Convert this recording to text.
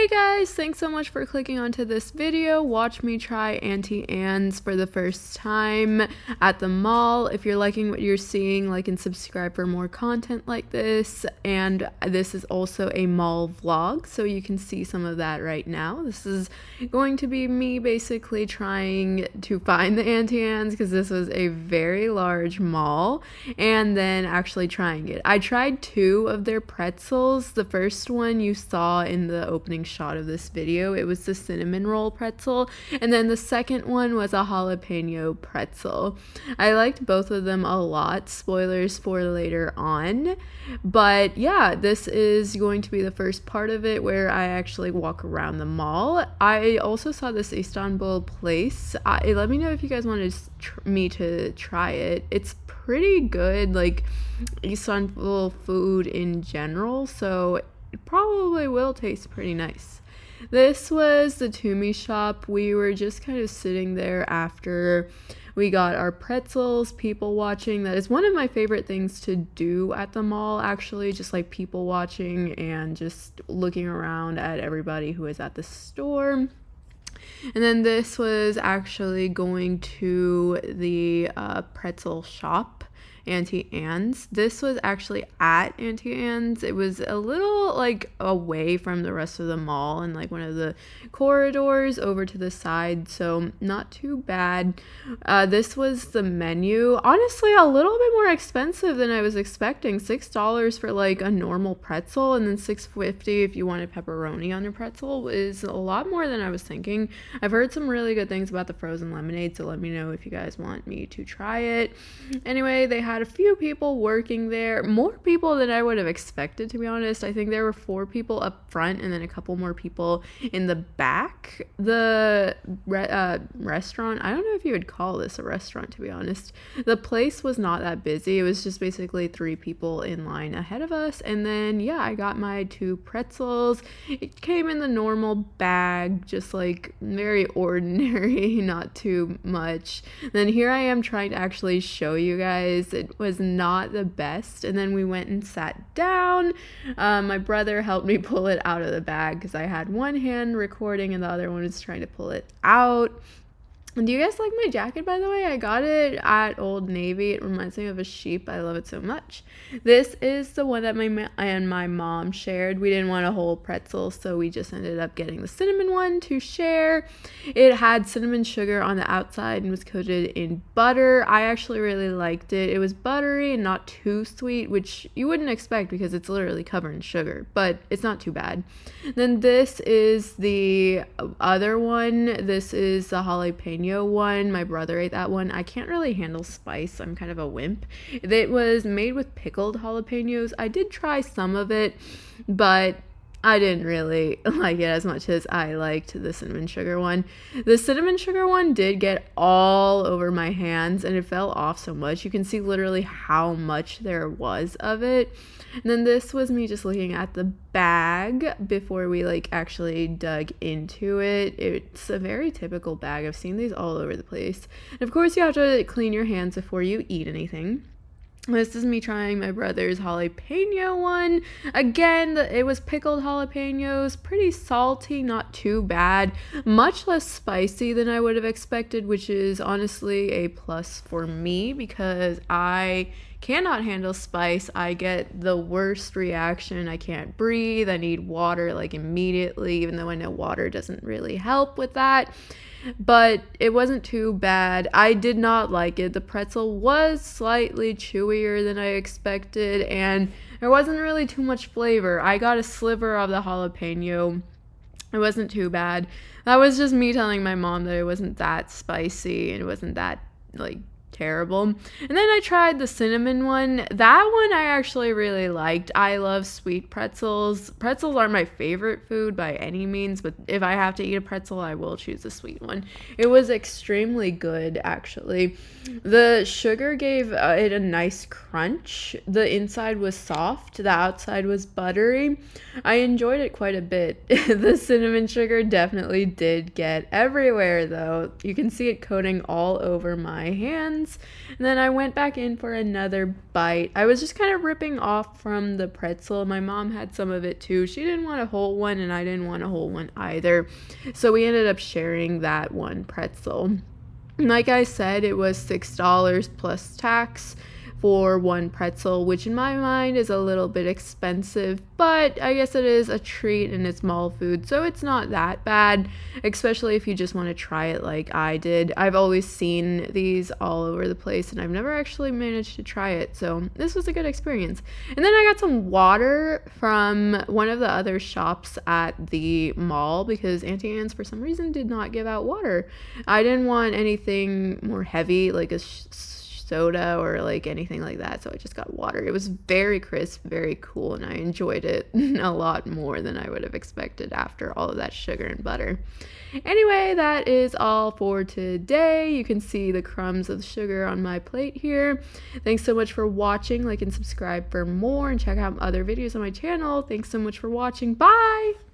Hey guys, thanks so much for clicking onto this video. Watch me try Auntie Anne's for the first time at the mall. If you're liking what you're seeing, like and subscribe for more content like this. And this is also a mall vlog, so you can see some of that right now. This is going to be me basically trying to find the Auntie Anne's because this was a very large mall, and then actually trying it. I tried two of their pretzels. The first one you saw in the opening shot of this video. It was the cinnamon roll pretzel, and then the second one was a jalapeno pretzel. I liked both of them a lot. Spoilers for later on, but yeah, this is going to be the first part of it where I actually walk around the mall. I also saw this Istanbul place. Let me know if you guys wanted me to try it. It's pretty good, like Istanbul food in general, so it probably will taste pretty nice. This was the Toomey shop. We were just kind of sitting there after we got our pretzels, people watching. That is one of my favorite things to do at the mall, actually, just like people watching and just looking around at everybody who is at the store. And then this was actually going to the pretzel shop, Auntie Anne's. This was actually at Auntie Anne's. It was a little like away from the rest of the mall and like one of the corridors over to the side, so not too bad. This was the menu. Honestly, a little bit more expensive than I was expecting. $6 for like a normal pretzel, and then $6.50 if you wanted pepperoni on your pretzel is a lot more than I was thinking. I've heard some really good things about the frozen lemonade, so let me know if you guys want me to try it. Anyway, they had a few people working there, more people than I would have expected, to be honest. I think there were 4 people up front and then a couple more people in the back. The restaurant, I don't know if you would call this a restaurant, to be honest. The place was not that busy. It was just basically 3 people in line ahead of us. And then yeah, I got my 2 pretzels. It came in the normal bag, just like very ordinary, not too much. Then here I am trying to actually show you guys. It was not the best. And then we went and sat down. My brother helped me pull it out of the bag because I had one hand recording and the other one was trying to pull it out. And do you guys like my jacket, by the way? I got it at Old Navy. It reminds me of a sheep. I love it so much. This is the one that my mom shared. We didn't want a whole pretzel, so we just ended up getting the cinnamon one to share. It had cinnamon sugar on the outside and was coated in butter. I actually really liked it. It was buttery and not too sweet, which you wouldn't expect because it's literally covered in sugar, but it's not too bad. Then this is the other one. This is the jalapeno one. My brother ate that one. I can't really handle spice. I'm kind of a wimp. It was made with pickled jalapenos. I did try some of it, but I didn't really like it as much as I liked the cinnamon sugar one. The cinnamon sugar one did get all over my hands and it fell off so much. You can see literally how much there was of it. And then this was me just looking at the bag before we like actually dug into it. It's a very typical bag. I've seen these all over the place. And of course you have to clean your hands before you eat anything. This is me trying my brother's jalapeno one. Again, it was pickled jalapenos, pretty salty, not too bad, much less spicy than I would have expected, which is honestly a plus for me because I cannot handle spice. I get the worst reaction. I can't breathe. I need water like immediately, even though I know water doesn't really help with that. But it wasn't too bad. I did not like it. The pretzel was slightly chewier than I expected, and there wasn't really too much flavor. I got a sliver of the jalapeno. It wasn't too bad. That was just me telling my mom that it wasn't that spicy and it wasn't that like terrible. And then I tried the cinnamon one. That one I actually really liked. I love sweet pretzels. Pretzels are my favorite food by any means, but if I have to eat a pretzel, I will choose the sweet one. It was extremely good, actually. The sugar gave it a nice crunch. The inside was soft. The outside was buttery. I enjoyed it quite a bit. The cinnamon sugar definitely did get everywhere, though. You can see it coating all over my hands. experience. And then I went back in for another bite. I was just kind of ripping off from the pretzel. My mom had some of it too. She didn't want a whole one, and I didn't want a whole one either. So we ended up sharing that one pretzel. Like I said, it was $6 plus tax for one pretzel, which in my mind is a little bit expensive, but I guess it is a treat and it's mall food, so it's not that bad, especially if you just want to try it like I did. I've always seen these all over the place and I've never actually managed to try it, so this was a good experience. And then I got some water from one of the other shops at the mall because Auntie Anne's for some reason did not give out water. I didn't want anything more heavy like a soda or like anything like that, so I just got water. It was very crisp, very cool, and I enjoyed it a lot more than I would have expected after all of that sugar and butter. Anyway, that is all for today. You can see the crumbs of sugar on my plate here. Thanks so much for watching. Like and subscribe for more, and check out other videos on my channel. Thanks so much for watching. Bye!